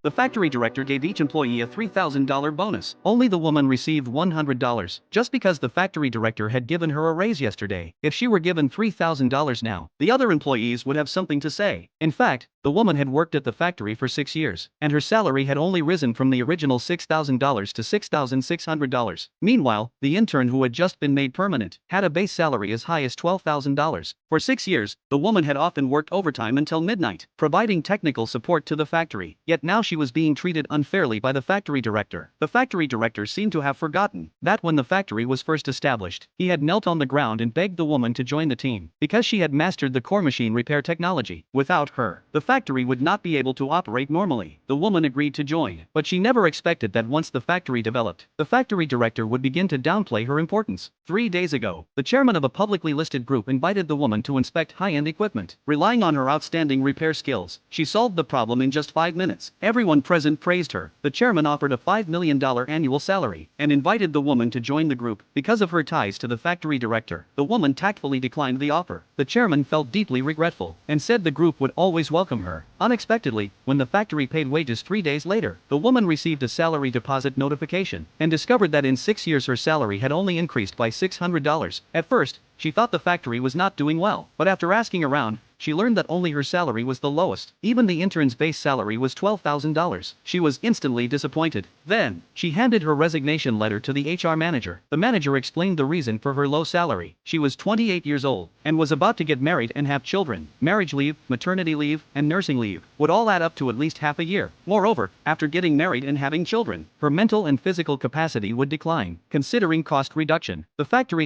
The factory director gave each employee a $3,000 bonus. Only the woman received $100, just because the factory director had given her a raise yesterday. If she were given $3,000 now, the other employees would have something to say. In fact, the woman had worked at the factory for 6 years, and her salary had only risen from the original $6,000 to $6,600. Meanwhile, the intern who had just been made permanent had a base salary as high as $12,000. For 6 years, the woman had often worked overtime until midnight, providing technical support to the factory. Yet now she was being treated unfairly by the factory director. The factory director seemed to have forgotten that when the factory was first established, he had knelt on the ground and begged the woman to join the team because she had mastered the core machine repair technology. Without her, the factory would not be able to operate normally. The woman agreed to join, but she never expected that once the factory developed, the factory director would begin to downplay her importance. 3 days ago, the chairman of a publicly listed group invited the woman to inspect high-end equipment. Relying on her outstanding repair skills, she solved the problem in just 5 minutes. Everyone present praised her. The chairman offered a $5 million annual salary and invited the woman to join the group because of her ties to the factory director. The woman tactfully declined the offer. The chairman felt deeply regretful and said the group would always welcome her. Unexpectedly, when the factory paid wages 3 days later, the woman received a salary deposit notification and discovered that in 6 years her salary had only increased by $600. At first, she thought the factory was not doing well, but after asking around, she learned that only her salary was the lowest. Even the intern's base salary was $12,000. She was instantly disappointed. Then, she handed her resignation letter to the HR manager. The manager explained the reason for her low salary. She was 28 years old and was about to get married and have children. Marriage leave, maternity leave, and nursing leave would all add up to at least half a year. Moreover, after getting married and having children, her mental and physical capacity would decline. Considering cost reduction, the factory